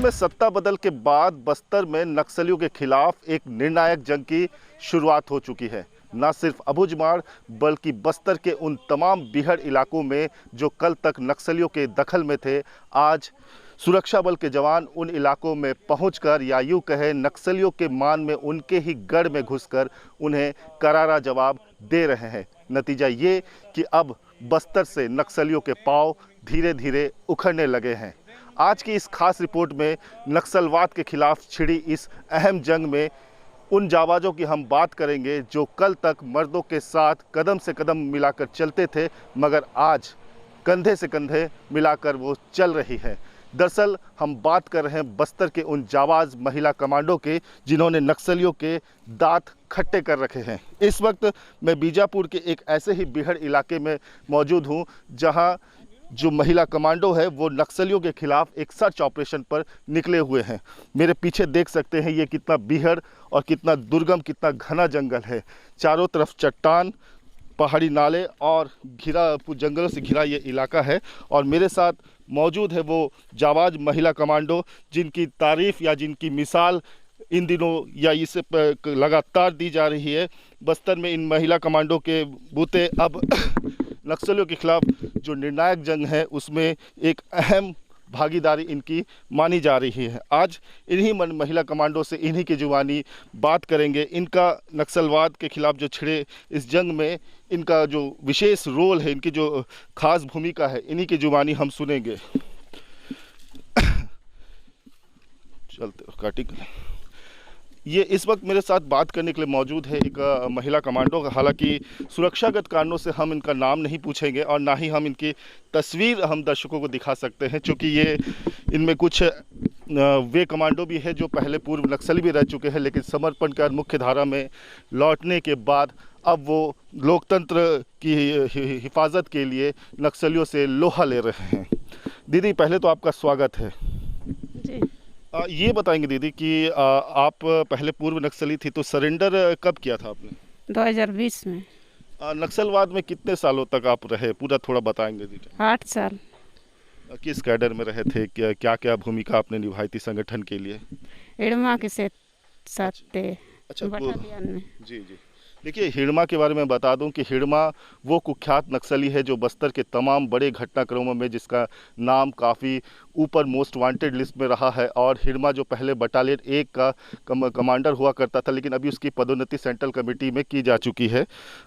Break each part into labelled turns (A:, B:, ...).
A: में सत्ता बदल के बाद बस्तर में नक्सलियों के खिलाफ एक निर्णायक जंग की शुरुआत हो चुकी है। न सिर्फ अबूझमाड़ बल्कि बस्तर के उन तमाम बीहड़ इलाकों में जो कल तक नक्सलियों के दखल में थे, आज सुरक्षा बल के जवान उन इलाकों में पहुंचकर या यूं कहे नक्सलियों के मान में उनके ही गढ़ में घुसकर उन्हें करारा जवाब दे रहे हैं। नतीजा ये कि अब बस्तर से नक्सलियों के पांव धीरे धीरे उखड़ने लगे हैं। आज की इस खास रिपोर्ट में नक्सलवाद के खिलाफ छिड़ी इस अहम जंग में उन जाबाजों की हम बात करेंगे जो कल तक मर्दों के साथ कदम से कदम मिलाकर चलते थे, मगर आज कंधे से कंधे मिलाकर वो चल रही है। दरअसल हम बात कर रहे हैं बस्तर के उन जाबाज महिला कमांडो के जिन्होंने नक्सलियों के दांत खट्टे कर रखे हैं। इस वक्त मैं बीजापुर के एक ऐसे ही बीहड़ इलाके में मौजूद हूं जहां जो महिला कमांडो है वो नक्सलियों के खिलाफ एक सर्च ऑपरेशन पर निकले हुए हैं। मेरे पीछे देख सकते हैं ये कितना बीहड़ और कितना दुर्गम, कितना घना जंगल है। चारों तरफ चट्टान, पहाड़ी नाले और घिरा जंगलों से घिरा ये इलाका है। और मेरे साथ मौजूद है वो जाबाज महिला कमांडो जिनकी तारीफ या जिनकी मिसाल इन दिनों या इससे लगातार दी जा रही है। बस्तर में इन महिला कमांडो के बूते अब नक्सलियों के खिलाफ जो निर्णायक जंग है उसमें एक अहम भागीदारी इनकी मानी जा रही है। आज इन्हीं महिला कमांडो से इन्हीं की जुबानी बात करेंगे। इनका नक्सलवाद के खिलाफ जो छिड़े इस जंग में इनका जो विशेष रोल है, इनकी जो खास भूमिका है, इन्हीं की जुबानी हम सुनेंगे। चलते काटी ये इस वक्त मेरे साथ बात करने के लिए मौजूद है एक महिला कमांडो। हालांकि सुरक्षागत कारणों से हम इनका नाम नहीं पूछेंगे और ना ही हम इनकी तस्वीर हम दर्शकों को दिखा सकते हैं, क्योंकि ये इनमें कुछ वे कमांडो भी है जो पहले पूर्व नक्सली भी रह चुके हैं, लेकिन समर्पण कर मुख्य धारा में लौटने के बाद अब वो लोकतंत्र की हिफाजत के लिए नक्सलियों से लोहा ले रहे हैं। दीदी, पहले तो आपका स्वागत है जी। ये बताएंगे दीदी कि आप पहले पूर्व नक्सली थी, तो सरेंडर कब किया था आपने?
B: 2020 में।
A: नक्सलवाद में कितने सालों तक आप रहे, पूरा थोड़ा बताएंगे दीदी?
B: 8 साल।
A: किस कैडर में रहे थे, क्या क्या भूमिका आपने निभाई थी संगठन के लिए?
B: हिड़मा के साथ थे।
A: अच्छा,
B: बटालियन में।
A: जी जी। देखिए, हिड़मा के बारे में बता दूं कि हिड़मा वो कुख्यात नक्सली है जो बस्तर के तमाम बड़े घटनाक्रमों में जिसका नाम काफ़ी ऊपर मोस्ट वांटेड लिस्ट में रहा है। और हिड़मा जो पहले बटालियन 1 का कमांडर हुआ करता था, लेकिन अभी उसकी पदोन्नति सेंट्रल कमेटी में की जा चुकी है।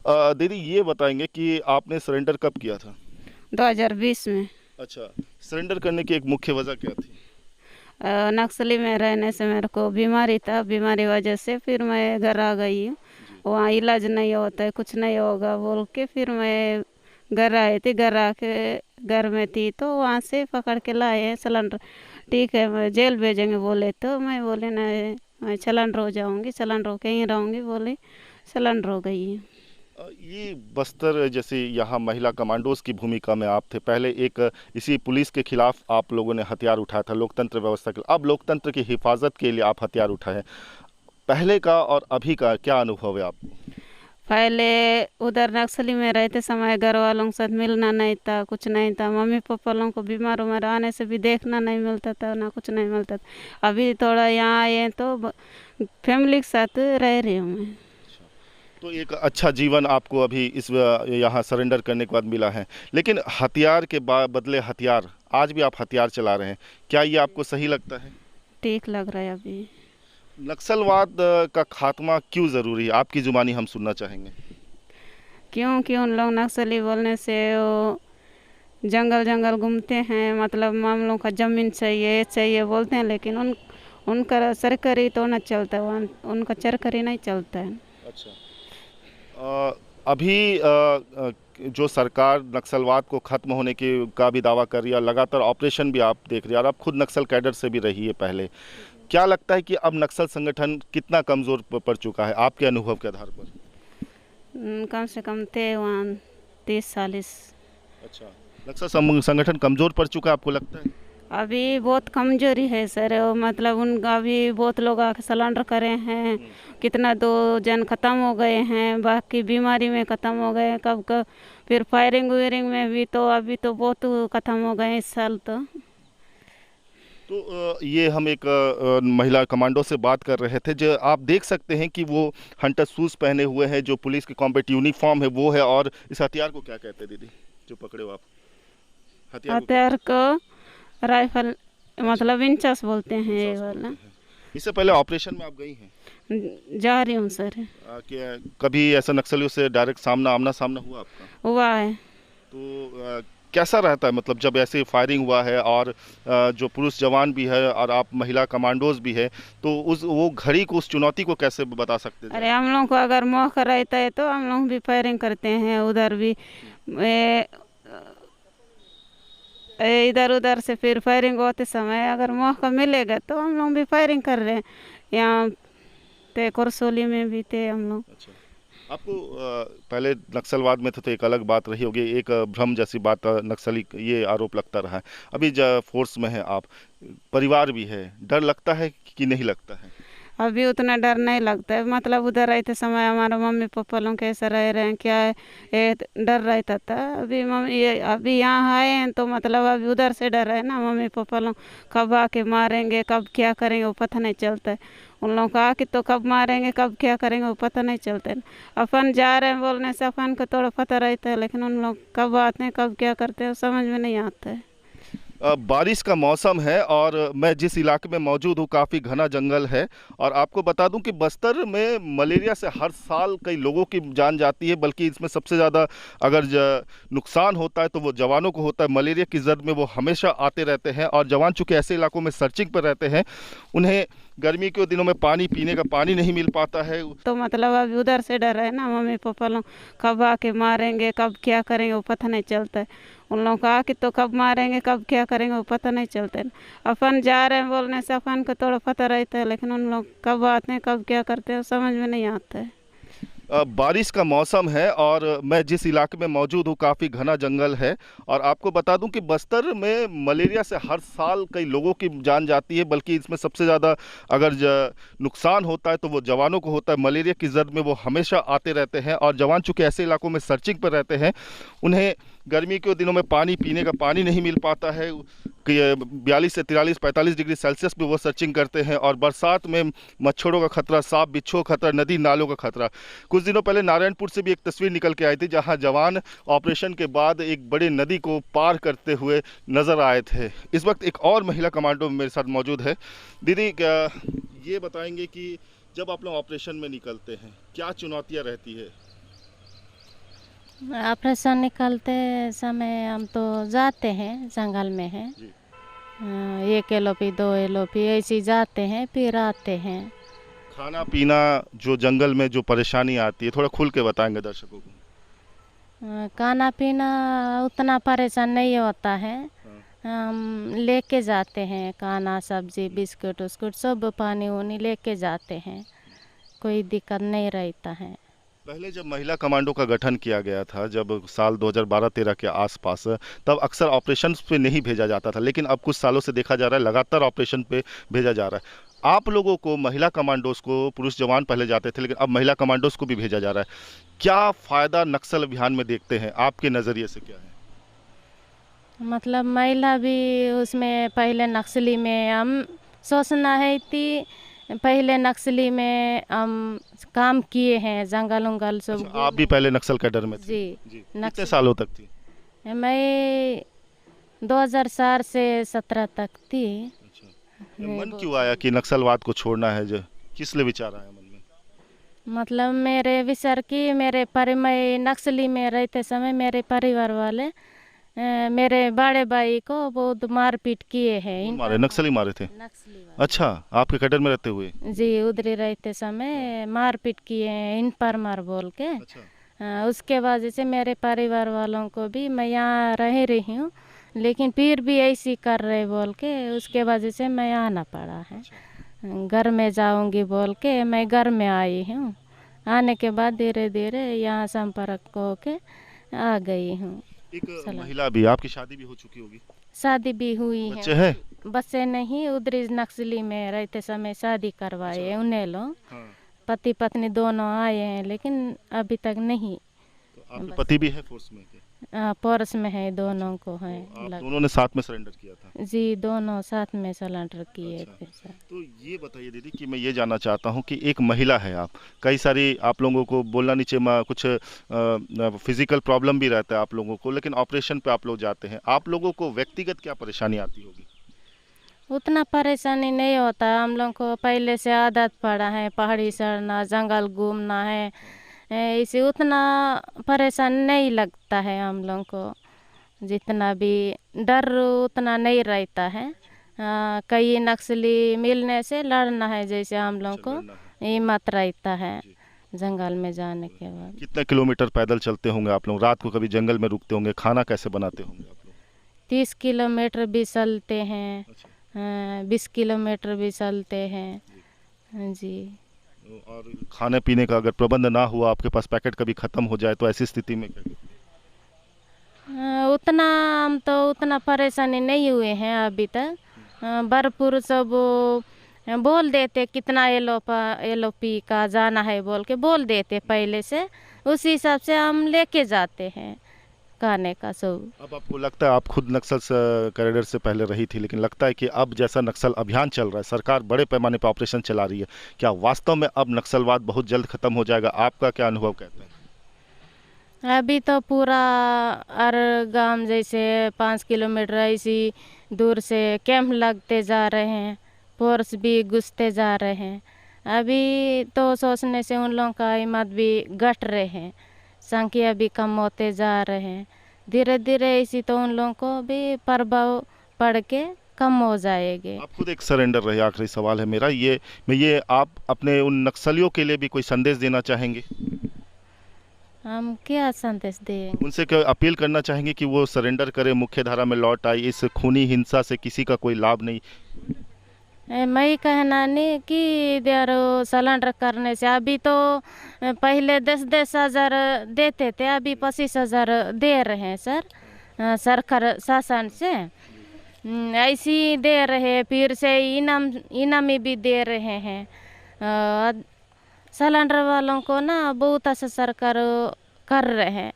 A: दीदी, ये बताएंगे कि आपने सरेंडर कब किया था?
B: 2020 में।
A: अच्छा, सरेंडर करने की एक मुख्य वजह क्या थी?
B: नक्सली में रहने से मेरे को बीमारी था, बीमारी वजह से फिर मैं घर आ गई हूँ। वहाँ इलाज नहीं होता है, कुछ नहीं होगा बोल के फिर मैं घर आई थी। घर आके घर में थी तो वहाँ से पकड़ के लाए हैं सिलेंडर। ठीक है, मैं जेल भेजेंगे बोले, तो मैं बोले नहीं, मैं सिलेंडर हो जाऊँगी, सिलेंडर हो के ही रहूँगी, बोले सिलेंडर हो गई है।
A: ये बस्तर जैसे यहाँ महिला कमांडोज की भूमिका में आप थे। पहले एक इसी पुलिस के खिलाफ आप लोगों ने हथियार उठाया था, लोकतंत्र व्यवस्था के लिए। अब लोकतंत्र की हिफाजत के लिए आप हथियार उठाए। पहले का और अभी का क्या अनुभव है आपको?
B: पहले उधर नक्सली में रहते समय घर वालों के साथ मिलना नहीं था, कुछ नहीं था। मम्मी पापा लोगों को बीमार उमार आने से भी देखना नहीं मिलता था, ना कुछ नहीं मिलता था। अभी थोड़ा यहाँ आए तो फैमिली के साथ रह रही हूँ मैं।
A: तो एक अच्छा जीवन आपको अभी इस यहाँ सरेंडर करने के बाद मिला है, लेकिन हथियार के बदले हथियार, आज भी आप हथियार चला रहे हैं, क्या ये आपको सही लगता है?
B: ठीक लग रहा है। अभी
A: नक्सलवाद का खात्मा क्यों ज़रूरी है, आपकी जुबानी हम सुनना चाहेंगे।
B: क्योंकि उन लोग नक्सली बोलने से वो जंगल जंगल घूमते हैं, मतलब मामलों का ज़मीन चाहिए चाहिए बोलते हैं, लेकिन उनका सरकारी तो ना चलता है, उनका सरकारी नहीं चलता है।
A: अच्छा, अभी जो सरकार नक्सलवाद को ख़त्म होने की का भी दावा कर रही है, लगातार ऑपरेशन भी आप देख रही है, और आप खुद नक्सल कैडर से भी रही है पहले, क्या लगता है कि अब नक्सल संगठन कितना कमज़ोर पड़ चुका है आपके अनुभव के आधार पर?
B: कम से कम थे वहाँ 30-40।
A: अच्छा, नक्सल संगठन कमज़ोर पड़ चुका है आपको लगता है?
B: अभी बहुत कमजोरी है सर, मतलब उनका अभी बहुत लोग आके सिलेंडर करे हैं, कितना 2 जन ख़त्म हो गए हैं, बाकी बीमारी में ख़त्म हो गए, कब कब फिर फायरिंग वायरिंग में भी तो अभी तो बहुत ख़त्म हो गए इस साल तो।
A: तो ये हम एक महिला कमांडो से बात कर रहे थे, जो आप देख सकते हैं कि वो हंटर शूज़ पहने हुए हैं, जो पुलिस की कॉम्बैट यूनिफॉर्म है वो है। और इस हथियार को क्या कहते हैं दीदी, जो पकड़े हो आप? हथियार को
B: हथियार को राइफल मतलब इंचास बोलते हैं ये
A: इंसास
B: वाला।
A: बोलते हैं। इससे पहले ऑपरेशन में आप गई हैं?
B: जा रही हूँ सर।
A: कभी ऐसा नक्सलियों से डायरेक्ट आमना सामना हुआ आपका?
B: हुआ है।
A: तो कैसा रहता है, मतलब जब ऐसे फायरिंग हुआ है और जो पुरुष जवान भी है और आप महिला कमांडोज भी है, तो उस वो घड़ी को, उस चुनौती को कैसे बता सकते हैं?
B: अरे हम लोग को अगर मौका रहता है तो हम लोग भी फायरिंग करते हैं उधर भी। इधर उधर से फिर फायरिंग होते समय अगर मौका मिलेगा तो हम लोग भी फायरिंग कर रहे हैं। यहाँ थे करसोली में भी थे हम लोग।
A: अच्छा, आपको पहले नक्सलवाद में थे तो एक अलग बात रही होगी, एक भ्रम जैसी बात, नक्सली ये आरोप लगता रहा है। अभी फोर्स में है आप, परिवार भी है, डर लगता है कि नहीं लगता है?
B: अभी उतना डर नहीं लगता है, मतलब उधर रहते समय हमारा मम्मी पापा लोग कैसे रह रहे हैं क्या है, ये डर रहता था। अभी मम्मी ये अभी यहाँ आए हैं तो मतलब अभी उधर से डर है ना, मम्मी पापा लोग कब आके मारेंगे कब क्या करेंगे वो पता नहीं चलता है। उन लोगों को आके तो कब मारेंगे कब क्या करेंगे वो पता नहीं चलता है। अपन जा रहे हैं बोलने से अपन को थोड़ा पता रहता है, लेकिन उन लोग कब आते हैं कब क्या करते हैं समझ में नहीं आता है।
A: बारिश का मौसम है और मैं जिस इलाके में मौजूद हूँ काफ़ी घना जंगल है। और आपको बता दूं कि बस्तर में मलेरिया से हर साल कई लोगों की जान जाती है, बल्कि इसमें सबसे ज़्यादा अगर नुकसान होता है तो वो जवानों को होता है। मलेरिया की जद में वो हमेशा आते रहते हैं और जवान चूँकि ऐसे इलाकों में सर्चिंग पर रहते हैं, उन्हें गर्मी के दिनों में पानी पीने का पानी नहीं मिल पाता है।
B: तो मतलब अभी उधर से डर है ना, मम्मी पापा लोग कब आके मारेंगे कब क्या करेंगे वो पता नहीं चलता है। उन लोगों को आके तो कब मारेंगे कब क्या करेंगे वो पता नहीं चलता है। अपन जा रहे हैं बोलने से अपन को थोड़ा पता रहता है, लेकिन उन लोग कब आते हैं कब क्या करते हैं समझ में नहीं आता है।
A: बारिश का मौसम है और मैं जिस इलाके में मौजूद हूँ काफ़ी घना जंगल है। और आपको बता दूं कि बस्तर में मलेरिया से हर साल कई लोगों की जान जाती है, बल्कि इसमें सबसे ज़्यादा अगर नुकसान होता है तो वो जवानों को होता है। मलेरिया की जद में वो हमेशा आते रहते हैं और जवान चूँकि ऐसे इलाकों में सर्चिंग पर रहते हैं, उन्हें गर्मी के दिनों में पानी पीने का पानी नहीं मिल पाता है। 42 से 43 45 डिग्री सेल्सियस पे वो सर्चिंग करते हैं। और बरसात में मच्छरों का खतरा, सांप बिच्छू का खतरा, नदी नालों का खतरा। कुछ दिनों पहले नारायणपुर से भी एक तस्वीर निकल के आई थी, जहां जवान ऑपरेशन के बाद एक बड़े नदी को पार करते हुए नजर आए थे। इस वक्त एक और महिला कमांडो मेरे साथ मौजूद है। दीदी, क्या ये बताएंगे कि जब आप लोग ऑपरेशन में निकलते हैं क्या चुनौतियाँ रहती है?
C: ऑपरेशन निकलते समय हम तो जाते हैं जंगल में हैं,
A: जी।
C: 1 एलओपी 2 एलओपी ऐसे जाते हैं फिर आते हैं।
A: खाना पीना, जो जंगल में जो परेशानी आती है, थोड़ा खुल के बताएंगे दर्शकों को।
C: खाना पीना उतना परेशान नहीं होता है,
A: हाँ।
C: हम लेके जाते हैं खाना सब्जी बिस्कुट उस्कुट सब पानी वानी लेके जाते हैं, कोई दिक्कत नहीं रहता है।
A: पहले जब महिला कमांडो का गठन किया गया था, जब साल 2012-13 के आसपास, तब अक्सर ऑपरेशन पे नहीं भेजा जाता था, लेकिन अब कुछ सालों से देखा जा रहा है लगातार ऑपरेशन पे भेजा जा रहा है। आप लोगों को, महिला कमांडोज को, पुरुष जवान पहले जाते थे लेकिन अब महिला कमांडोज को भी भेजा जा रहा है। क्या फ़ायदा नक्सल अभियान में देखते हैं, आपके नज़रिए से क्या है?
C: मतलब महिला भी उसमें पहले नक्सली में हम सोचना है कि पहले नक्सली में हम काम किए हैं, जंगल उंगल सब
A: अच्छा, आप भी पहले नक्सल कैडर में थी?
C: जी।
A: जी। कितने सालों तक थी?
C: मैं 2004 से 17 तक थी।
A: अच्छा, मन क्यों आया कि नक्सलवाद को छोड़ना है? जो किस लिए विचार आया मन में?
C: मतलब मेरे विचार की मैं नक्सली में रहते समय मेरे परिवार वाले मेरे बड़े भाई को बहुत मारपीट किए हैं।
A: कौन मारे? नक्सली मारे थे?
C: नक्सली वाले।
A: अच्छा, आपके कैडर में रहते हुए?
C: जी, उधर रहते समय मारपीट किए हैं इन पर मार बोल के।
A: अच्छा।
C: उसके वजह से मेरे परिवार वालों को भी, मैं यहाँ रह रही हूँ लेकिन फिर भी ऐसी कर रहे बोल के, उसके वजह से मैं आना पड़ा है। घर में जाऊंगी बोल के मैं घर में आई हूँ। आने के बाद धीरे धीरे यहाँ संपर्क होके आ गई हूँ।
A: एक महिला भी, आपकी शादी भी हो चुकी होगी?
C: शादी भी हुई
A: बच्चे
C: है।
A: हैं?
C: बच्चे नहीं, उधर नक्सली में रहते समय शादी करवाए
A: अच्छा।
C: उन्हें लोग।
A: हाँ।
C: पति पत्नी दोनों आए हैं लेकिन अभी तक नहीं।
A: तो आपके पति भी है फोर्स में?
C: पर्स में है, दोनों को है
A: आप दोनों ने साथ में सरेंडर किया था?
C: जी, दोनों साथ में सरेंडर किए
A: अच्छा।
C: थे सर।
A: तो ये बताइए दीदी कि मैं ये जानना चाहता हूँ कि एक महिला है आप, कई सारी आप लोगों को बोलना नहीं चाहिए, कुछ फिजिकल प्रॉब्लम भी रहता है आप लोगों को, लेकिन ऑपरेशन पे आप लोग जाते हैं, आप लोगों को व्यक्तिगत क्या परेशानी आती होगी?
C: उतना परेशानी नहीं होता, हम लोग को पहले से आदत पड़ा है, पहाड़ी चढ़ना, जंगल घूमना है, इसे उतना परेशान नहीं लगता है हम लोग को। जितना भी डर उतना नहीं रहता है। कई नक्सली मिलने से लड़ना है, जैसे हम लोग को हिम्मत रहता है जंगल में जाने के बाद।
A: कितने किलोमीटर पैदल चलते होंगे आप लोग? रात को कभी जंगल में रुकते होंगे? खाना कैसे बनाते होंगे आप लोग?
C: 30 किलोमीटर भी चलते हैं,
A: अच्छा।
C: 20 किलोमीटर भी चलते हैं जी।
A: और खाने पीने का अगर प्रबंध ना हुआ, आपके पास पैकेट कभी ख़त्म हो जाए, तो ऐसी स्थिति में क्या करें?
C: उतना हम तो उतना परेशानी नहीं हुए हैं अभी तक। भरपूर सब बोल देते कितना एलओपी का जाना है बोल के बोल देते पहले से, उसी हिसाब से हम लेके जाते हैं खाने का सब।
A: अब आपको लगता है, आप खुद नक्सल कैडर से पहले रही थी, लेकिन लगता है कि अब जैसा नक्सल अभियान चल रहा है, सरकार बड़े पैमाने पर ऑपरेशन चला रही है, क्या वास्तव में अब नक्सलवाद बहुत जल्द खत्म हो जाएगा? आपका क्या अनुभव कहता है?
C: अभी तो पूरा हर गांव जैसे 5 किलोमीटर ऐसी दूर से कैंप लगते जा रहे हैं, फोर्स भी घुसते जा रहे हैं। अभी तो सोचने से उन लोगों का हिम्मत भी घट रहे हैं, संख्या भी कम होते जा रहे हैं। धीरे धीरे इसी तो उन लोगों को भी प्रभाव पड़ के कम हो जाएंगे।
A: आप खुद एक सरेंडर रहे, आखिरी सवाल है मेरा ये आप अपने उन नक्सलियों के लिए भी कोई संदेश देना चाहेंगे?
C: हम क्या संदेश देंगे?
A: उनसे क्या अपील करना चाहेंगे कि वो सरेंडर करें, मुख्य धारा में लौट आए, इस खूनी हिंसा से किसी का कोई लाभ नहीं?
C: मैं कहना नहीं कि इधर सरेंडर करने से, अभी तो पहले 10-10 हज़ार देते थे, अभी 25 हज़ार दे रहे हैं सर, सरकार शासन से ऐसी दे रहे, फिर से इनामी भी दे रहे हैं। सरेंडर वालों को ना बहुत अच्छा सरकार कर रहे हैं,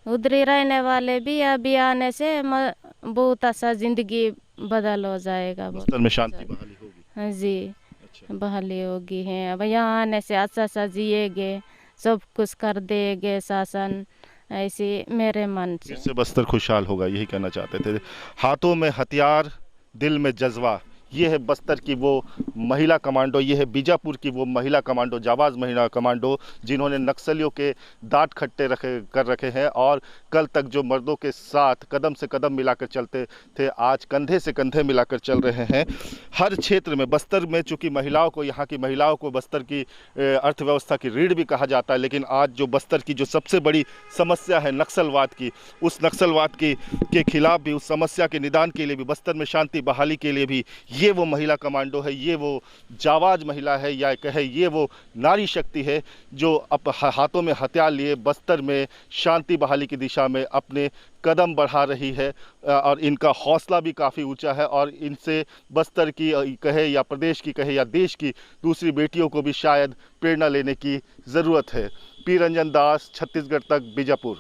C: उधर रहने वाले भी अभी आने से बहुत अच्छा जिंदगी बदल हो जाएगा।
A: बस्तर में शांति बहाली होगी?
C: जी,
A: अच्छा।
C: बहाली होगी है। अब यहाँ आने से अच्छा सा जिएगे, सब कुछ कर देंगे शासन, ऐसी मेरे मन
A: फिर
C: से।
A: से बस्तर खुशहाल होगा, यही कहना चाहते थे। हाथों में हथियार, दिल में जज्बा, ये है बस्तर की वो महिला कमांडो, ये है बीजापुर की वो महिला कमांडो, जाबाज महिला कमांडो, जिन्होंने नक्सलियों के दांत खट्टे कर रखे हैं, और कल तक जो मर्दों के साथ कदम से कदम मिलाकर चलते थे, आज कंधे से कंधे मिलाकर चल रहे हैं। हर क्षेत्र में बस्तर में, चूँकि महिलाओं को, यहाँ की महिलाओं को बस्तर की अर्थव्यवस्था की रीढ़ भी कहा जाता है, लेकिन आज जो बस्तर की जो सबसे बड़ी समस्या है नक्सलवाद की, उस नक्सलवाद के खिलाफ भी, उस समस्या के निदान के लिए भी, बस्तर में शांति बहाली के लिए भी ये वो महिला कमांडो है, ये वो जाबाज महिला है, या कहे ये वो नारी शक्ति है, जो हाथों में हथियार लिए बस्तर में शांति बहाली की दिशा में अपने कदम बढ़ा रही है। और इनका हौसला भी काफ़ी ऊंचा है, और इनसे बस्तर की कहे या प्रदेश की कहे या देश की दूसरी बेटियों को भी शायद प्रेरणा लेने की ज़रूरत है। पी रंजन दास, छत्तीसगढ़ तक, बीजापुर।